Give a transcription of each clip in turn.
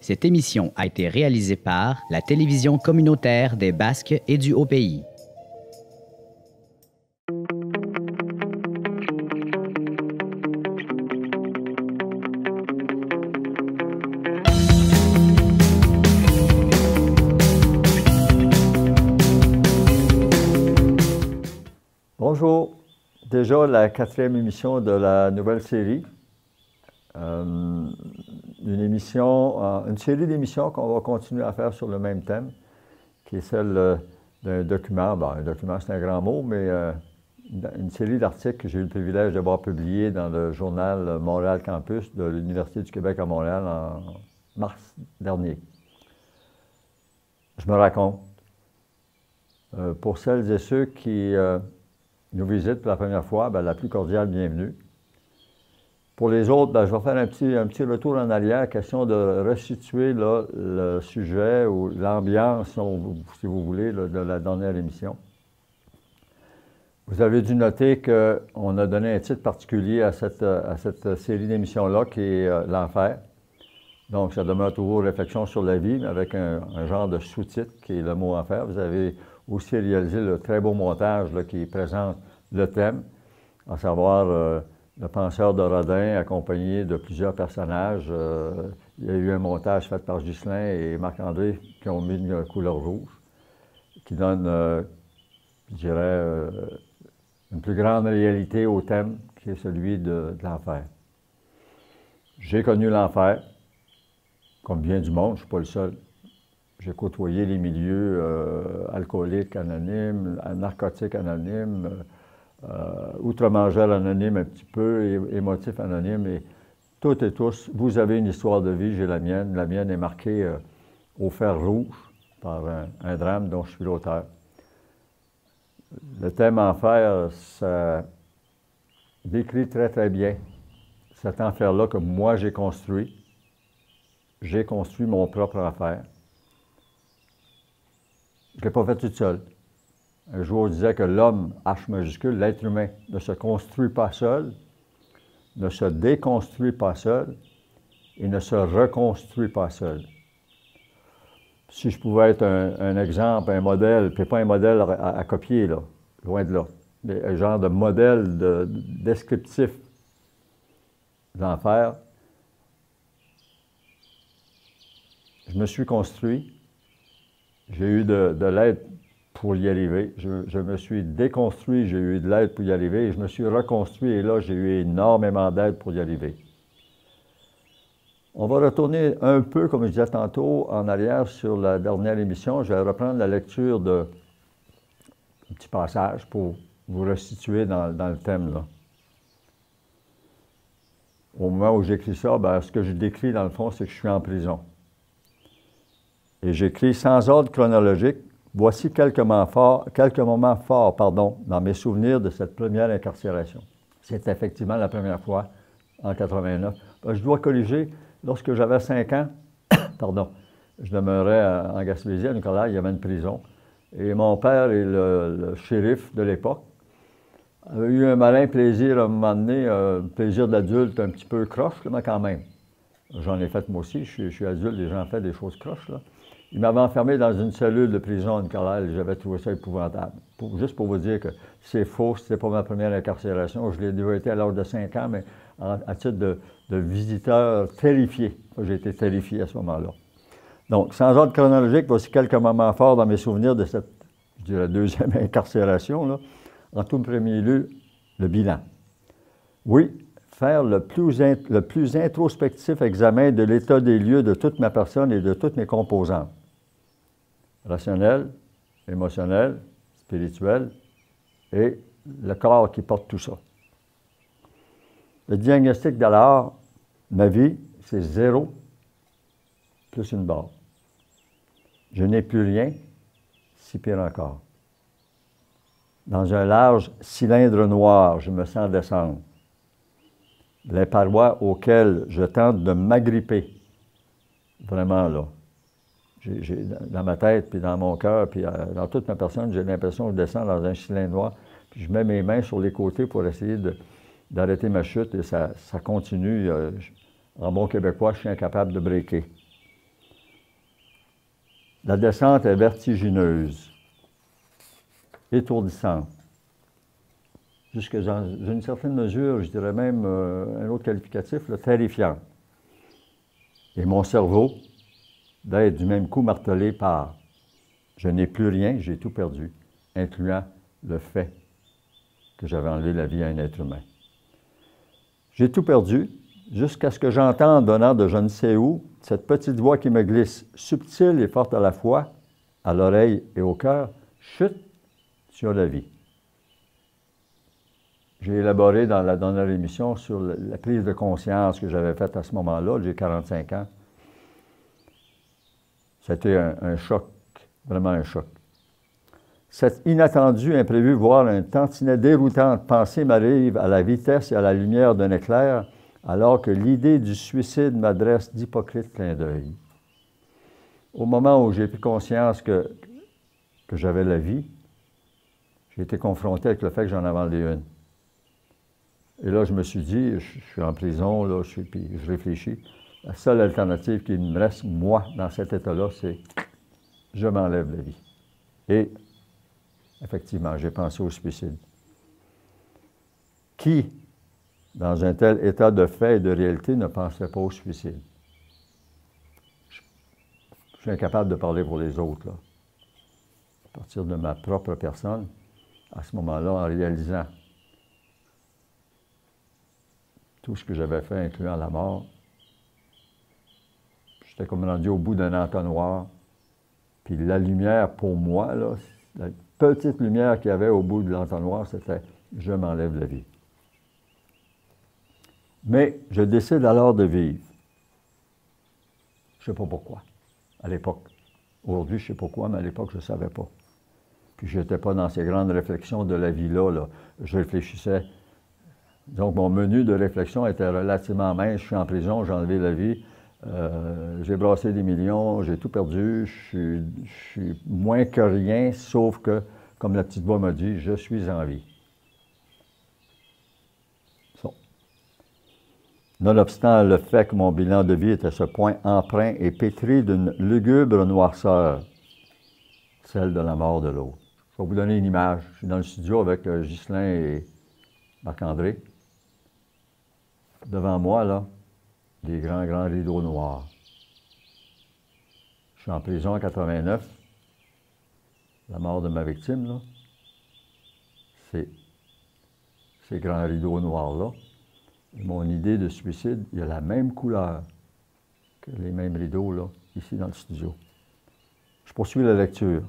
Cette émission a été réalisée par la télévision communautaire des Basques et du Haut-Pays. Bonjour, déjà la 4e émission de la nouvelle série. Une série d'émissions qu'on va continuer à faire sur le même thème, qui est celle d'un document. Bon, un document, c'est un grand mot, mais une série d'articles que j'ai eu le privilège d'avoir publiés dans le journal Montréal Campus de l'Université du Québec à Montréal en mars dernier. Je me raconte. Pour celles et ceux qui nous visitent pour la première fois, la plus cordiale bienvenue. Pour les autres, je vais faire un petit retour en arrière, question de restituer là, le sujet ou l'ambiance, si vous voulez, là, de la dernière émission. Vous avez dû noter qu'on a donné un titre particulier à cette série d'émissions-là, qui est l'enfer. Donc, ça demeure toujours réflexion sur la vie, mais avec un genre de sous-titre qui est le mot enfer. Vous avez aussi réalisé le très beau montage là, qui présente le thème, à savoir le penseur de Rodin, accompagné de plusieurs personnages. Il y a eu un montage fait par Ghislain et Marc-André qui ont mis une couleur rouge, qui donne, je dirais, une plus grande réalité au thème, qui est celui de l'enfer. J'ai connu l'enfer, comme bien du monde, je ne suis pas le seul. J'ai côtoyé les milieux alcooliques anonymes, narcotiques anonymes, outre-mangeurs anonymes un petit peu, émotifs anonymes. Et toutes et tous, vous avez une histoire de vie, j'ai la mienne. La mienne est marquée au fer rouge par un drame dont je suis l'auteur. Le thème enfer, ça décrit très très bien cet enfer-là que moi j'ai construit. J'ai construit mon propre enfer. Je ne l'ai pas fait toute seule. Un jour, on disait que l'homme, H majuscule, l'être humain, ne se construit pas seul, ne se déconstruit pas seul et ne se reconstruit pas seul. Si je pouvais être un exemple, un modèle, puis pas un modèle à copier, là, loin de là, mais un genre de modèle descriptif de l'enfer, je me suis construit. J'ai eu de l'aide pour y arriver. Je me suis déconstruit, j'ai eu de l'aide pour y arriver, et je me suis reconstruit, et là, j'ai eu énormément d'aide pour y arriver. On va retourner un peu, comme je disais tantôt, en arrière sur la dernière émission. Je vais reprendre la lecture d'un petit passage pour vous restituer dans le thème, là. Au moment où j'écris ça, ce que je décris, dans le fond, c'est que je suis en prison. Et j'écris sans ordre chronologique, voici quelques moments forts dans mes souvenirs de cette première incarcération. C'est effectivement la première fois, en 89. Je dois corriger, lorsque j'avais 5 ans, je demeurais en Gaspésie, à Nicolas, il y avait une prison. Et mon père et le shérif de l'époque avaient eu un malin plaisir à un moment donné, plaisir d'adulte un petit peu croche, mais quand même. J'en ai fait moi aussi, je suis adulte et j'en fais des choses croches, là. Il m'avait enfermé dans une cellule de prison à Nicolas et j'avais trouvé ça épouvantable. Juste pour vous dire que c'est faux, c'était pas ma première incarcération. Je l'ai déjà été à l'âge de 5 ans, mais à titre de visiteur terrifié. J'ai été terrifié à ce moment-là. Donc, sans ordre chronologique, voici quelques moments forts dans mes souvenirs de cette, je dirais, deuxième incarcération, là. En tout premier lieu, le bilan. Oui, faire le plus introspectif examen de l'état des lieux de toute ma personne et de toutes mes composantes. Rationnel, émotionnel, spirituel et le corps qui porte tout ça. Le diagnostic d'alors, ma vie, c'est 0 plus une barre. Je n'ai plus rien, si pire encore. Dans un large cylindre noir, je me sens descendre. Les parois auxquelles je tente de m'agripper, vraiment là. Dans ma tête, puis dans mon cœur, puis dans toute ma personne, j'ai l'impression que je descends dans un cylindre noir, puis je mets mes mains sur les côtés pour essayer d'arrêter ma chute, et ça continue. En bon québécois, je suis incapable de breaker. La descente est vertigineuse, étourdissante. Jusqu'à dans une certaine mesure, je dirais même un autre qualificatif, là, terrifiant. Et mon cerveau d'être du même coup martelé par « je n'ai plus rien, j'ai tout perdu », incluant le fait que j'avais enlevé la vie à un être humain. J'ai tout perdu jusqu'à ce que j'entende venant de je ne sais où cette petite voix qui me glisse, subtile et forte à la fois, à l'oreille et au cœur, « chut, tu as la vie ». J'ai élaboré dans la dernière émission sur la prise de conscience que j'avais faite à ce moment-là, j'ai 45 ans. C'était un choc, vraiment un choc. Cette inattendue, imprévue, voire un tantinet déroutante pensée m'arrive à la vitesse et à la lumière d'un éclair, alors que l'idée du suicide m'adresse d'hypocrites clins d'œil. Au moment où j'ai pris conscience que j'avais la vie, j'ai été confronté avec le fait que j'en avais enlevé une. Et là, je me suis dit, je suis en prison, là, puis je réfléchis. La seule alternative qui me reste, moi, dans cet état-là, c'est je m'enlève la vie. Et effectivement, j'ai pensé au suicide. Qui, dans un tel état de fait et de réalité, ne pensait pas au suicide? Je suis incapable de parler pour les autres, là. À partir de ma propre personne, à ce moment-là, en réalisant tout ce que j'avais fait, incluant la mort, j'étais comme rendu au bout d'un entonnoir. Puis la lumière, pour moi, là, la petite lumière qu'il y avait au bout de l'entonnoir, c'était « je m'enlève la vie ». Mais je décide alors de vivre. Je ne sais pas pourquoi, à l'époque. Aujourd'hui, je ne sais pourquoi, mais à l'époque, je ne savais pas. Puis je n'étais pas dans ces grandes réflexions de la vie-là, là. Je réfléchissais. Donc, mon menu de réflexion était relativement mince. Je suis en prison, j'ai enlevé la vie. J'ai brassé des millions, j'ai tout perdu. Je suis moins que rien, sauf que, comme la petite voix m'a dit, je suis en vie. So. Nonobstant le fait que mon bilan de vie était à ce point empreint et pétri d'une lugubre noirceur, celle de la mort de l'autre. Je vais vous donner une image. Je suis dans le studio avec Ghislain et Marc-André. Devant moi, là, des grands rideaux noirs. Je suis en prison en 89. La mort de ma victime, là, c'est ces grands rideaux noirs-là. Et mon idée de suicide, il y a la même couleur que les mêmes rideaux, là, ici dans le studio. Je poursuis la lecture.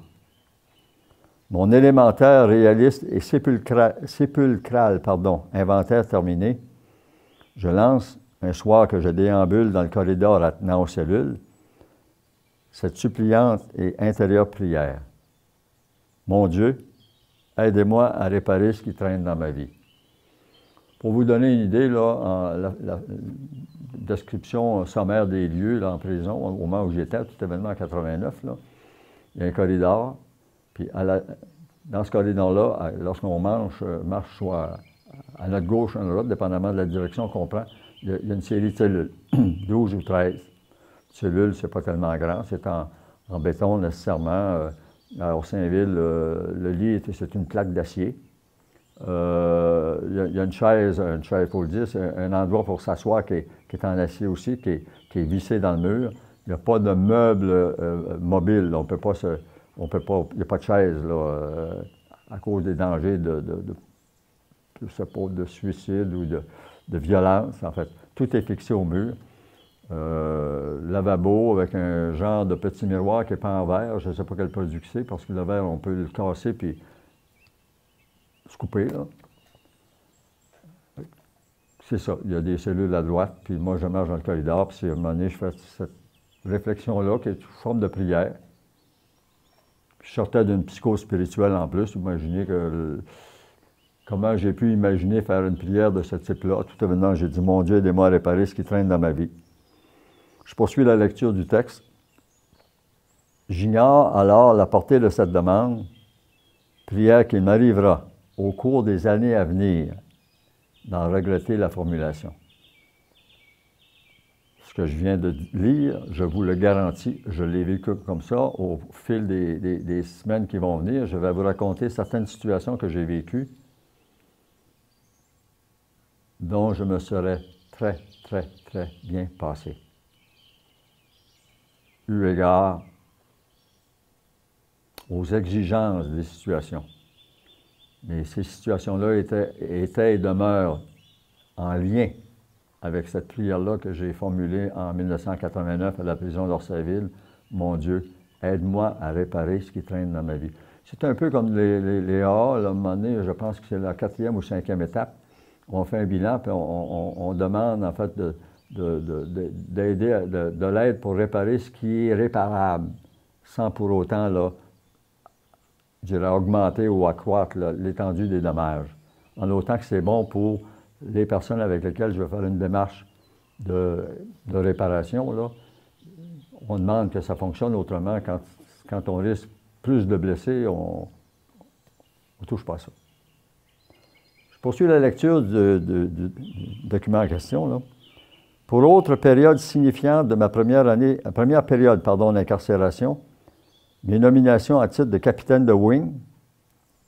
Mon élémentaire, réaliste et sépulcral, inventaire terminé, je lance, un soir que je déambule dans le corridor attenant aux cellules, cette suppliante et intérieure prière. Mon Dieu, aidez-moi à réparer ce qui traîne dans ma vie. Pour vous donner une idée, là, la description sommaire des lieux là, en prison, au moment où j'étais, tout événement en 89, là, il y a un corridor, puis dans ce corridor-là, lorsqu'on marche soit à notre gauche ou à notre droite, dépendamment de la direction qu'on prend, il y a une série de cellules, 12 ou 13. Cellules, c'est pas tellement grand, c'est en béton nécessairement. À Saint-Ville, le lit, c'est une plaque d'acier. Il y a une chaise, il faut le dire, c'est un endroit pour s'asseoir qui est en acier aussi, qui est vissé dans le mur. Il n'y a pas de meuble mobile, là. Il n'y a pas de chaise, là, à cause des dangers de suicide ou de violence, en fait. Tout est fixé au mur. Lavabo avec un genre de petit miroir qui n'est pas en verre. Je ne sais pas quel produit que c'est, parce que le verre, on peut le casser puis se couper, là. C'est ça. Il y a des cellules à droite, puis moi, je marche dans le corridor, puis à un moment donné, je fais cette réflexion-là, qui est une forme de prière. Puis je sortais d'une psychose spirituelle en plus. Imaginez comment j'ai pu imaginer faire une prière de ce type-là. Tout événement, j'ai dit, mon Dieu, aidez-moi à réparer ce qui traîne dans ma vie. Je poursuis la lecture du texte. J'ignore alors la portée de cette demande, prière qu'il m'arrivera au cours des années à venir d'en regretter la formulation. Ce que je viens de lire, je vous le garantis, je l'ai vécu comme ça. Au fil des semaines qui vont venir, je vais vous raconter certaines situations que j'ai vécues dont je me serais très, très, très bien passé. Eu égard aux exigences des situations. Mais ces situations-là étaient et demeurent en lien avec cette prière-là que j'ai formulée en 1989 à la prison d'Orsainville. Mon Dieu, aide-moi à réparer ce qui traîne dans ma vie. C'est un peu comme les AA, là, à un moment donné, je pense que c'est la 4e ou 5e étape. On fait un bilan, puis on demande en fait d'aider, de l'aide pour réparer ce qui est réparable, sans pour autant, là, je dirais, augmenter ou accroître l'étendue des dommages. En autant que c'est bon pour les personnes avec lesquelles je vais faire une démarche de réparation, là, on demande que ça fonctionne autrement. Quand on risque plus de blessés, on ne touche pas à ça. Je poursuis la lecture du document en question, là. Pour autre période signifiante de ma première période d'incarcération, mes nominations à titre de capitaine de wing,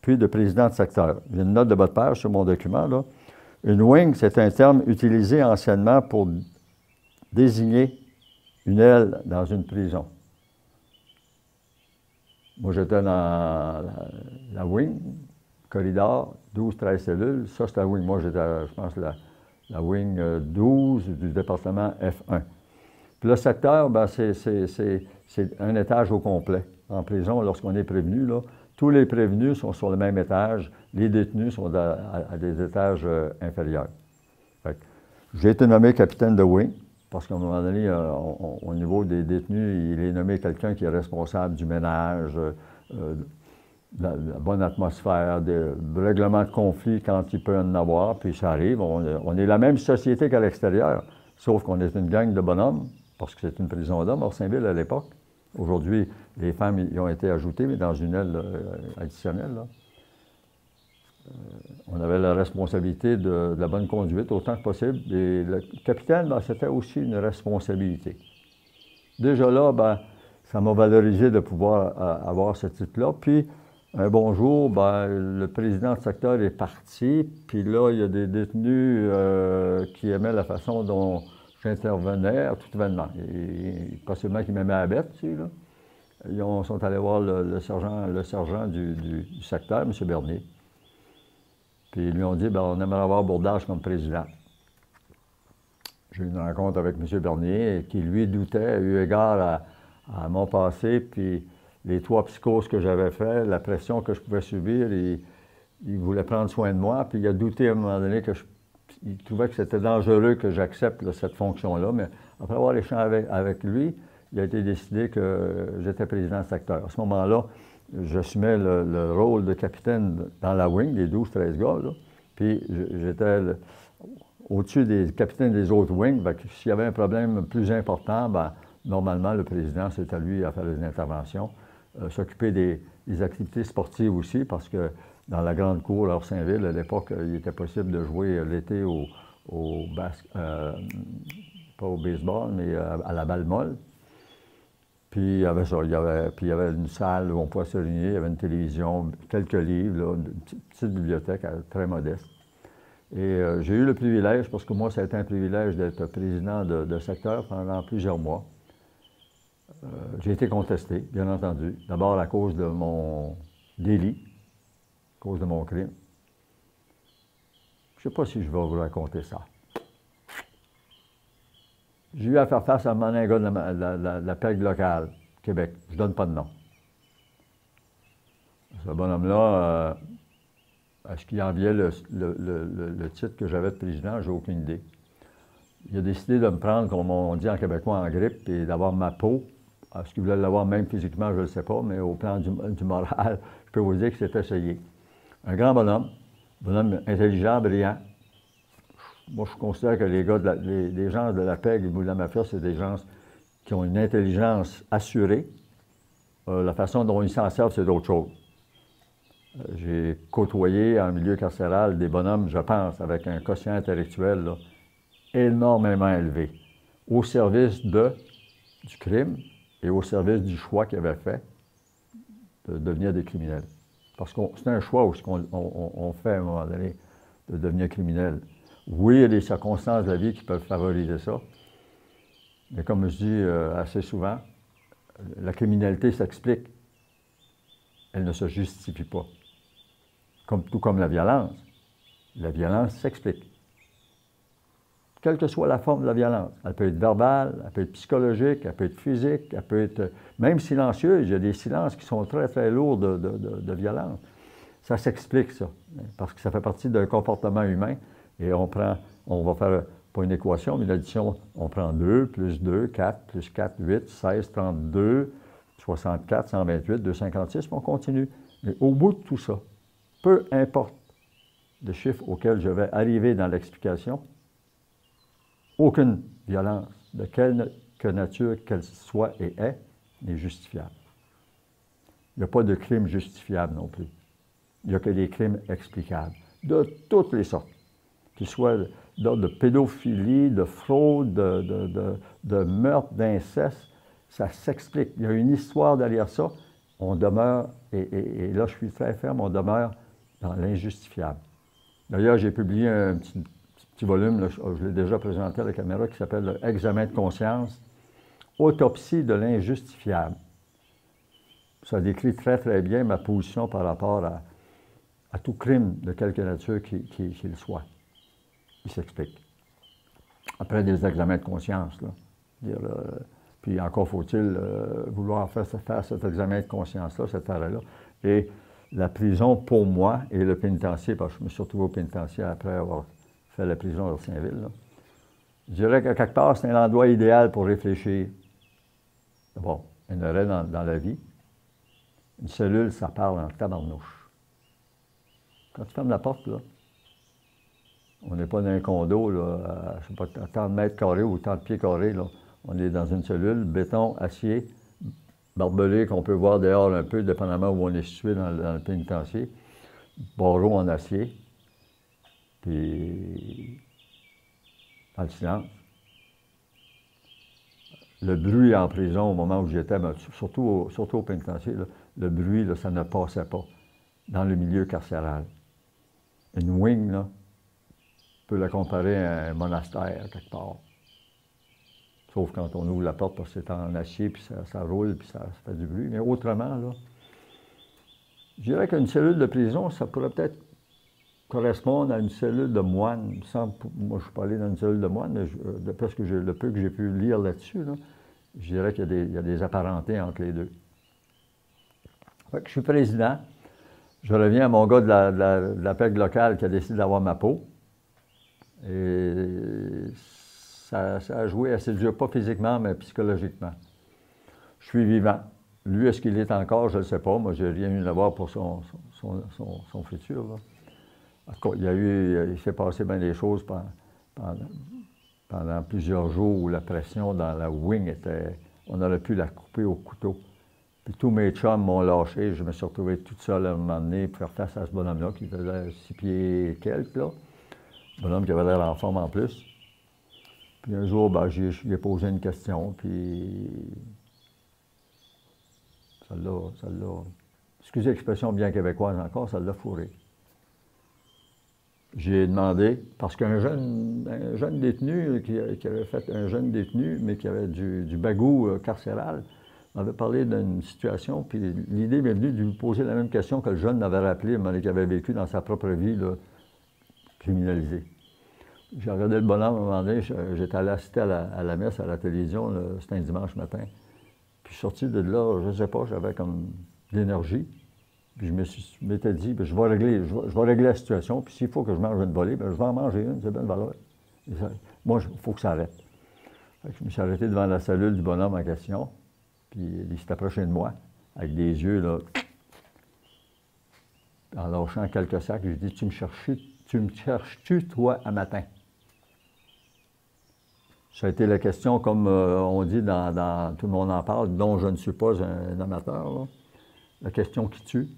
puis de président de secteur. J'ai une note de bas de page sur mon document, là. Une wing, c'est un terme utilisé anciennement pour désigner une aile dans une prison. Moi, j'étais dans la wing, corridor, 12-13 cellules. Ça, c'est la wing. Moi, j'étais, je pense, la wing 12 du département F1. Puis le secteur, ben, c'est un étage au complet. En prison, lorsqu'on est prévenu, là, tous les prévenus sont sur le même étage, les détenus sont à des étages inférieurs. J'ai été nommé capitaine de wing, parce qu'à un moment donné, au niveau des détenus, il est nommé quelqu'un qui est responsable du ménage, de la bonne atmosphère, du règlement de conflit quand il peut en avoir, puis ça arrive. On est la même société qu'à l'extérieur, sauf qu'on est une gang de bonhommes, parce que c'est une prison d'hommes, Orsainville à l'époque. Aujourd'hui, les femmes y ont été ajoutées, mais dans une aile additionnelle, là. On avait la responsabilité de la bonne conduite autant que possible. Et le capitaine, ben, c'était aussi une responsabilité. Déjà là, ben, ça m'a valorisé de pouvoir avoir ce titre-là. Puis, un bon jour, ben, le président du secteur est parti. Puis là, il y a des détenus qui aimaient la façon dont j'intervenais à tout événement. Et possiblement qu'ils m'aimaient à la bête, tu sais, là. Ils sont allés voir le sergent du secteur, M. Bernier. Puis ils lui ont dit, ben, on aimerait avoir Bourdage comme président. J'ai eu une rencontre avec M. Bernier qui, lui, doutait, eu égard à mon passé, puis les 3 psychoses que j'avais fait, la pression que je pouvais subir, il voulait prendre soin de moi, puis il a douté à un moment donné il trouvait que c'était dangereux que j'accepte cette fonction-là, mais après avoir échangé avec lui, il a été décidé que j'étais président du secteur. À ce moment-là, j'assumais le rôle de capitaine dans la wing, des 12-13 gars, là. Puis j'étais au-dessus des capitaines des autres wings. S'il y avait un problème plus important, ben, normalement, le président, c'est à lui à faire les interventions. S'occuper des activités sportives aussi, parce que dans la grande cour à Orsainville, à l'époque, il était possible de jouer l'été pas au baseball, mais à la balle molle. Puis il y avait ça, il y avait une salle où on pouvait se réunir, il y avait une télévision, quelques livres, là, une petite bibliothèque très modeste. Et j'ai eu le privilège, parce que moi, ça a été un privilège d'être président de secteur pendant plusieurs mois. J'ai été contesté, bien entendu. D'abord à cause de mon délit, à cause de mon crime. Je ne sais pas si je vais vous raconter ça. J'ai eu à faire face à un gars de la PEG locale, Québec. Je ne donne pas de nom. Ce bonhomme-là, est-ce qu'il enviait le titre que j'avais de président? J'ai aucune idée. Il a décidé de me prendre, comme on dit en québécois, en grippe, et d'avoir ma peau. Est-ce qu'il voulait l'avoir même physiquement, je ne le sais pas, mais au plan du moral, je peux vous dire que c'est essayé. Un grand bonhomme intelligent, brillant. Moi, je considère que les gens de la PEG ou de la mafia, c'est des gens qui ont une intelligence assurée. La façon dont ils s'en servent, c'est d'autre chose. J'ai côtoyé en milieu carcéral des bonhommes, je pense, avec un quotient intellectuel là, énormément élevé. au service du crime et au service du choix qu'ils avaient fait de devenir des criminels. Parce que c'est un choix aussi qu'on fait à un moment donné, de devenir criminel. Oui, il y a des circonstances de la vie qui peuvent favoriser ça, mais comme je dis assez souvent, la criminalité s'explique, elle ne se justifie pas. Tout comme la violence s'explique. Quelle que soit la forme de la violence. Elle peut être verbale, elle peut être psychologique, elle peut être physique, elle peut être même silencieuse. Il y a des silences qui sont très, très lourds de violence. Ça s'explique, ça, parce que ça fait partie d'un comportement humain. Et on va faire, pas une équation, mais l'addition, on prend 2, plus 2, 4, plus 4, 8, 16, 32, 64, 128, 256, puis on continue. Mais au bout de tout ça, peu importe le chiffre auquel je vais arriver dans l'explication, aucune violence, de quelque nature qu'elle soit et est, n'est justifiable. Il n'y a pas de crime justifiable non plus. Il n'y a que des crimes explicables, de toutes les sortes, qu'ils soient d'ordre de pédophilie, de fraude, de meurtre, d'inceste, ça s'explique. Il y a une histoire derrière ça. On demeure, et là je suis très ferme, on demeure dans l'injustifiable. D'ailleurs, j'ai publié un petit volume, là, je l'ai déjà présenté à la caméra, qui s'appelle « Examen de conscience, autopsie de l'injustifiable ». Ça décrit très, très bien ma position par rapport à tout crime de quelque nature qu'il soit. Il s'explique. Après des examens de conscience, là. Puis encore faut-il vouloir faire cet examen de conscience-là, cet arrêt-là. Et la prison, pour moi, et le pénitencier, parce que je me suis retrouvé au pénitencier après avoir fait la prison à Saint-Ville, là, je dirais qu'à quelque part, c'est un endroit idéal pour réfléchir. Bon, un arrêt dans la vie. Une cellule, ça parle en tabarnouche. Quand tu fermes la porte, là, on n'est pas dans un condo, là, je ne sais pas, tant de mètres carrés ou tant de pieds carrés, là. On est dans une cellule, béton, acier, barbelé, qu'on peut voir dehors un peu, dépendamment où on est situé dans le pénitencier. Barreaux en acier. Puis, dans le silence. Le bruit en prison, au moment où j'étais, surtout au pénitencier, là, le bruit, là, ça ne passait pas dans le milieu carcéral. Une wing, là, on peut la comparer à un monastère, quelque part. Sauf quand on ouvre la porte parce que c'est en acier, puis ça roule, puis ça fait du bruit. Mais autrement, là, je dirais qu'une cellule de prison, ça pourrait peut-être correspondre à une cellule de moine. Moi, je ne suis pas allé dans une cellule de moine, mais d'après le peu que j'ai pu lire là-dessus, là, je dirais qu'il y a des apparentés entre les deux. Fait que je suis président. Je reviens à mon gars de la PEC locale qui a décidé d'avoir ma peau. Et ça a joué assez dur, pas physiquement, mais psychologiquement. Je suis vivant. Lui, est-ce qu'il est encore? Je ne le sais pas. Moi, j'ai rien eu à voir pour son futur, là. En tout cas, il s'est passé bien des choses pendant plusieurs jours où la pression dans la wing était... On aurait pu la couper au couteau. Puis tous mes chums m'ont lâché. Je me suis retrouvé toute seule à un moment donné pour faire face à ce bonhomme-là qui faisait 6 pieds et quelques, là. Bonhomme qui avait l'air en forme en plus. Puis un jour, ben, je lui ai posé une question, puis ça l'a, excusez l'expression bien québécoise encore, ça l'a fourré. J'ai demandé, parce qu'un jeune détenu qui avait fait un jeune détenu, mais qui avait du bagou carcéral, m'avait parlé d'une situation, puis l'idée m'est venue de lui poser la même question que le jeune m'avait rappelé, mais qu'il avait vécu dans sa propre vie, là, criminalisé. J'ai regardé le bonhomme à un moment donné, j'étais allé assister à la messe à la télévision, c'était un dimanche matin. Puis je suis sorti de là, je ne sais pas, j'avais comme de l'énergie. Puis je m'étais dit, bien, je vais régler la situation, puis s'il faut que je mange une volée, bien, je vais en manger une, c'est bien de valeur. Moi, il faut que ça arrête. Fait que je me suis arrêté devant la cellule du bonhomme en question, puis il s'est approché de moi, avec des yeux, là, en lâchant quelques sacs. J'ai dit, tu me cherches-tu, toi, à matin? Ça a été la question, comme on dit dans Tout le monde en parle, dont je ne suis pas un amateur, là. La question qui tue.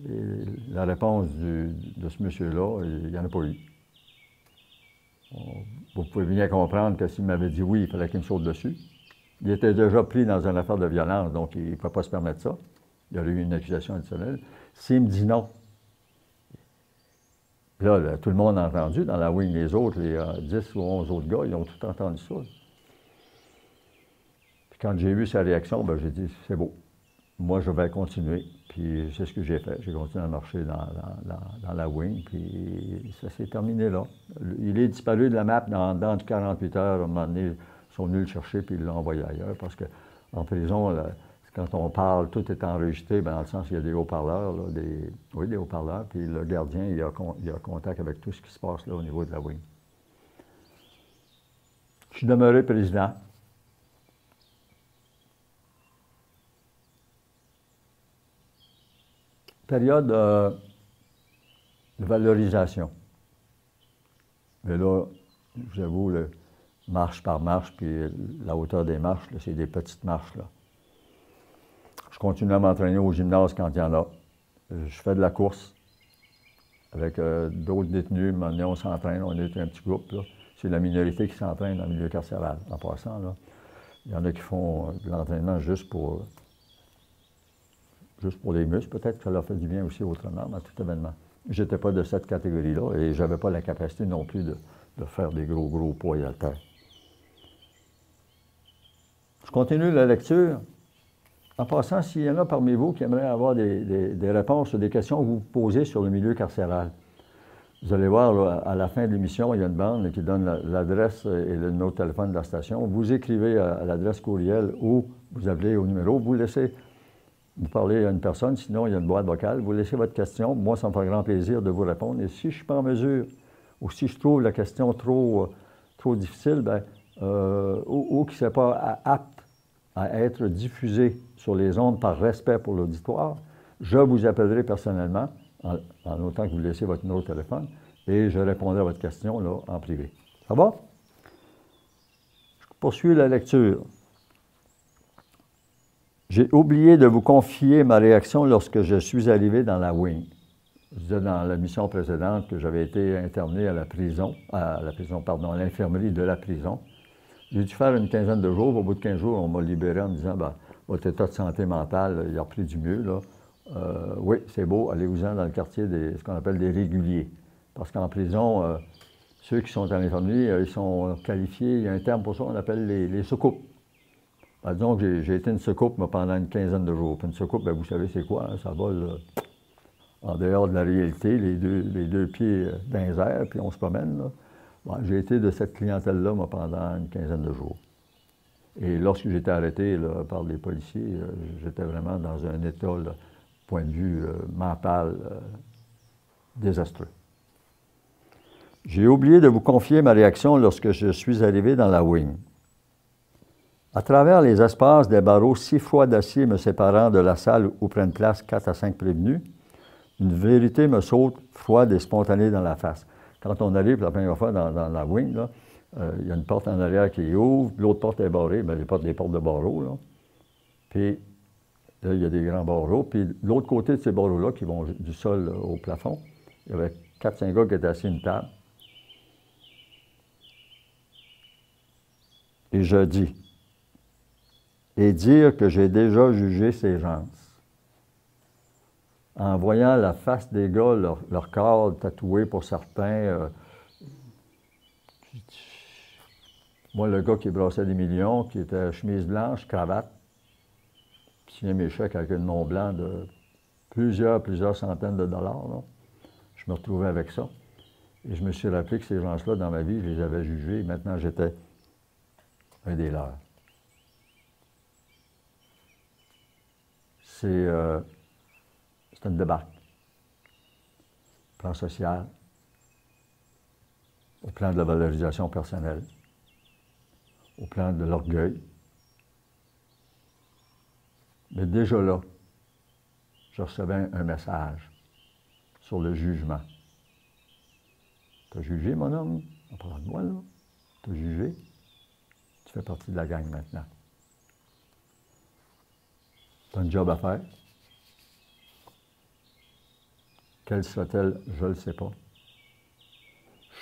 Et la réponse de ce monsieur-là, il n'y en a pas eu. vous pouvez bien comprendre que s'il m'avait dit oui, il fallait qu'il me saute dessus. Il était déjà pris dans une affaire de violence, donc il ne peut pas se permettre ça. Il y aurait eu une accusation additionnelle. S'il me dit non, là, tout le monde a entendu, dans la wing, les autres, les 10 ou 11 autres gars, ils ont tout entendu ça. Puis quand j'ai vu sa réaction, ben, j'ai dit, c'est beau, moi je vais continuer. Puis c'est ce que j'ai fait. J'ai continué à marcher dans la wing, puis ça s'est terminé là. Il est disparu de la map dans 48 heures. À un moment donné, ils sont venus le chercher, puis ils l'ont envoyé ailleurs, parce qu'en prison, là, quand on parle, tout est enregistré, bien, dans le sens qu'il y a des haut-parleurs, des haut-parleurs, puis le gardien, il a contact avec tout ce qui se passe là au niveau de la wing. Je suis demeuré président. Période de valorisation. Mais là, je vous avoue, marche par marche, puis la hauteur des marches, c'est des petites marches, là. Je continue à m'entraîner au gymnase quand il y en a. Je fais de la course avec d'autres détenus. Maintenant, on s'entraîne, on est un petit groupe, là. C'est la minorité qui s'entraîne dans le milieu carcéral, en passant, là. Il y en a qui font de l'entraînement juste pour les muscles. Peut-être que ça leur fait du bien aussi autrement, à tout événement. Je n'étais pas de cette catégorie-là et je n'avais pas la capacité non plus de faire des gros poids à terre. Je continue la lecture. En passant, s'il y en a parmi vous qui aimeraient avoir des réponses sur des questions que vous posez sur le milieu carcéral, vous allez voir, là, à la fin de l'émission, il y a une bande qui donne l'adresse et le numéro de téléphone de la station. Vous écrivez à l'adresse courriel ou vous appelez au numéro, vous parlez à une personne, sinon il y a une boîte vocale, vous laissez votre question. Moi, ça me fait grand plaisir de vous répondre. Et si je ne suis pas en mesure, ou si je trouve la question trop difficile, bien, ou qui ne serait pas apte à être diffusée sur les ondes par respect pour l'auditoire, je vous appellerai personnellement, en autant que vous laissez votre numéro de téléphone, et je répondrai à votre question là, en privé. Ça va? Je poursuis la lecture. J'ai oublié de vous confier ma réaction lorsque je suis arrivé dans la wing. Je disais dans la mission précédente que j'avais été interné à l'infirmerie de la prison. J'ai dû faire une quinzaine de jours. Au bout de 15 jours, on m'a libéré en me disant, ben, votre état de santé mentale, il a repris du mieux, là. Oui, c'est beau, allez-vous-en dans le quartier ce qu'on appelle des réguliers. Parce qu'en prison, ceux qui sont à l'infirmerie, ils sont qualifiés, il y a un terme pour ça, on appelle les soucoupes. Ben, disons que j'ai été une soucoupe pendant une quinzaine de jours. Puis une soucoupe, ben, vous savez c'est quoi, hein? Ça vole en dehors de la réalité, les deux pieds dans les airs, puis on se promène, là. Bon, j'ai été de cette clientèle-là pendant une quinzaine de jours. Et lorsque j'ai été arrêté là, par les policiers, j'étais vraiment dans un état, là, point de vue mental, désastreux. J'ai oublié de vous confier ma réaction lorsque je suis arrivé dans la wing. À travers les espaces des barreaux si froids d'acier me séparant de la salle où prennent place 4 à 5 prévenus, une vérité me saute froide et spontanée dans la face. Quand on arrive la première fois dans la wing, là, il y a une porte en arrière qui ouvre, l'autre porte est barrée, bien, des portes de barreaux, là. Puis là, il y a des grands barreaux. Puis de l'autre côté de ces barreaux-là, qui vont du sol au plafond, il y avait 4-5 gars qui étaient assis à une table. Et je dis, et dire que j'ai déjà jugé ces gens. En voyant la face des gars, leur corps tatoué pour certains, moi, le gars qui brassait des millions, qui était chemise blanche, cravate, qui signait mes chèques avec un nom blanc de plusieurs centaines de dollars, là. Je me retrouvais avec ça. Et je me suis rappelé que ces gens-là, dans ma vie, je les avais jugés. Maintenant, j'étais un des leurs. C'est une débarque. Au plan social, au plan de la valorisation personnelle, au plan de l'orgueil. Mais déjà là, je recevais un message sur le jugement. T'as jugé, mon homme? On parle de moi, là. T'as jugé? Tu fais partie de la gang maintenant. T'as un job à faire. Quelle sera-t-elle? Je ne le sais pas.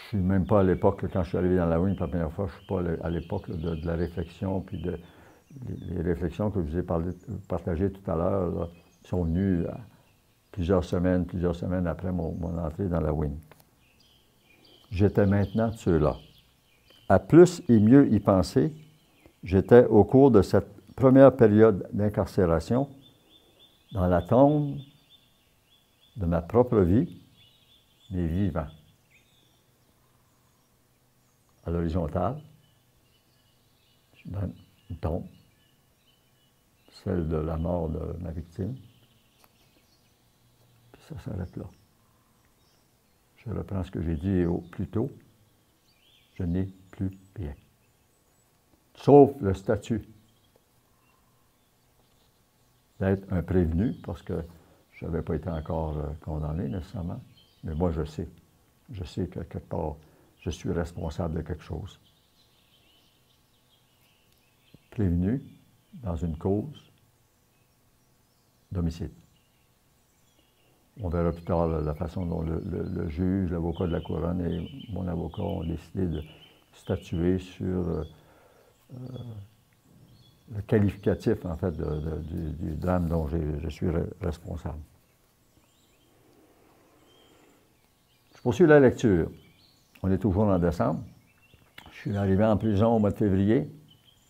suis même pas à l'époque, quand je suis arrivé dans la Wing pour la première fois, je ne suis pas à l'époque de la réflexion, puis les réflexions que je vous ai partagées tout à l'heure sont venues plusieurs semaines après mon entrée dans la Wing. J'étais maintenant de ceux-là. À plus et mieux y penser, j'étais au cours de cette première période d'incarcération dans la tombe de ma propre vie, mais vivant. À l'horizontale, dans une tombe, celle de la mort de ma victime, puis ça s'arrête là. Je reprends ce que j'ai dit plus tôt, je n'ai plus rien. Sauf le statut d'être un prévenu, parce que je n'avais pas été encore condamné nécessairement, mais moi je sais que quelque part, je suis responsable de quelque chose. Prévenu dans une cause d'homicide. On verra plus tard la façon dont le juge, l'avocat de la Couronne et mon avocat ont décidé de statuer sur le qualificatif, en fait, du drame dont je suis responsable. Je poursuis la lecture. On est toujours en décembre. Je suis arrivé en prison au mois de février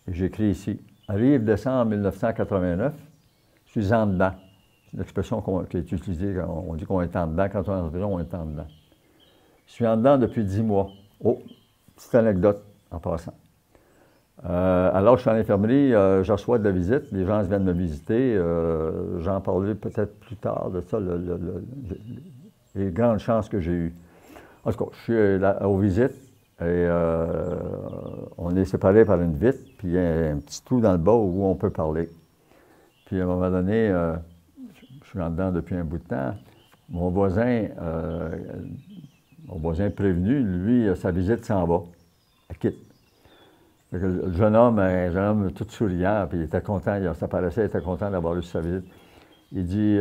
et j'écris ici. Arrive décembre 1989, je suis en dedans. C'est une expression qui est utilisée quand on dit qu'on est en dedans. Quand on est en prison, on est en dedans. Je suis en dedans depuis 10 mois. Oh, petite anecdote en passant. Alors, je suis en infirmerie, je reçois de la visite, les gens viennent me visiter, j'en parlerai peut-être plus tard de ça, les grandes chances que j'ai eues. En tout cas, je suis aux visites et on est séparés par une vitre, puis il y a un petit trou dans le bas où on peut parler. Puis à un moment donné, je suis en dedans depuis un bout de temps, mon voisin prévenu, lui, sa visite s'en va, elle quitte. Le jeune homme, un jeune homme tout souriant, puis il était content, ça paraissait, il était content d'avoir eu sa visite. Il dit,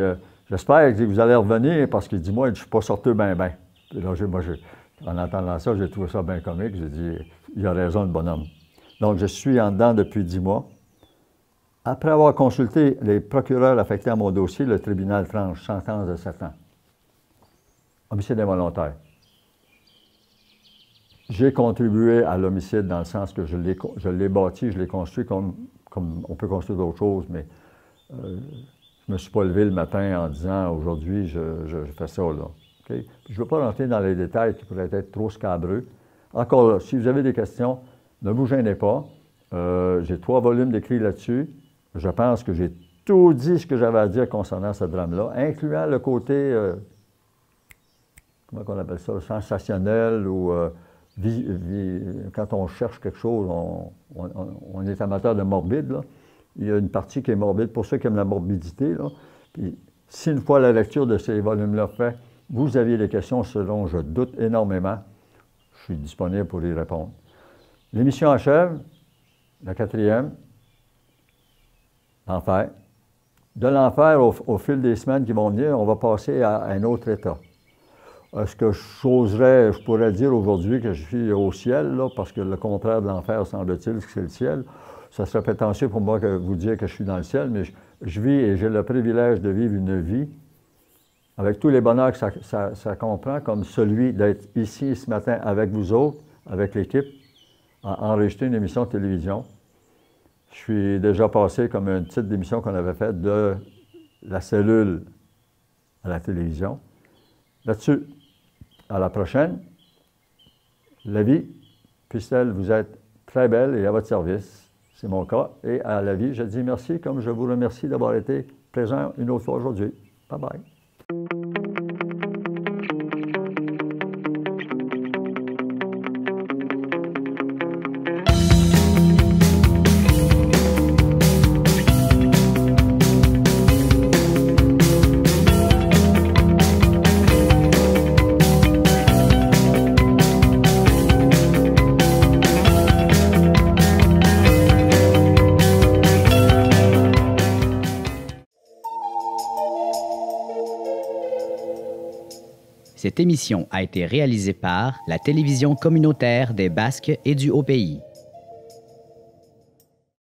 j'espère que vous allez revenir, parce qu'il dit, moi, je ne suis pas sorti bien. Puis là, en entendant ça, j'ai trouvé ça bien comique. J'ai dit, il a raison, le bonhomme. Donc, je suis en dedans depuis 10 mois. Après avoir consulté les procureurs affectés à mon dossier, le tribunal tranche sentence de 7 ans. Homicide involontaire. J'ai contribué à l'homicide dans le sens que je l'ai bâti, je l'ai construit comme on peut construire d'autres choses, mais je ne me suis pas levé le matin en disant « aujourd'hui, je fais ça ». Okay? Je ne veux pas rentrer dans les détails qui pourraient être trop scabreux. Encore là, si vous avez des questions, ne vous gênez pas. J'ai 3 volumes d'écrits là-dessus. Je pense que j'ai tout dit ce que j'avais à dire concernant ce drame-là, incluant le côté, comment on appelle ça, sensationnel ou quand on cherche quelque chose, on est amateur de morbide, là. Il y a une partie qui est morbide, pour ceux qui aiment la morbidité, là. Puis, si une fois la lecture de ces volumes-là fait, vous aviez des questions selon je doute énormément, je suis disponible pour y répondre. L'émission achève, la 4e, l'enfer. De l'enfer, au fil des semaines qui vont venir, on va passer à un autre état. Est-ce que je pourrais dire aujourd'hui que je suis au ciel, là, parce que le contraire de l'enfer, semble-t-il, c'est le ciel. Ça serait prétentieux pour moi de vous dire que je suis dans le ciel, mais je vis et j'ai le privilège de vivre une vie avec tous les bonheurs que ça comprend, comme celui d'être ici ce matin avec vous autres, avec l'équipe, à enregistrer une émission de télévision. Je suis déjà passé comme une petite émission qu'on avait faite de la cellule à la télévision. Là-dessus, à la prochaine. La vie, puisse-t-elle vous être très belle et à votre service. C'est mon cas. Et à la vie, je dis merci, comme je vous remercie d'avoir été présent une autre fois aujourd'hui. Bye-bye. Cette émission a été réalisée par la télévision communautaire des Basques et du Haut-Pays.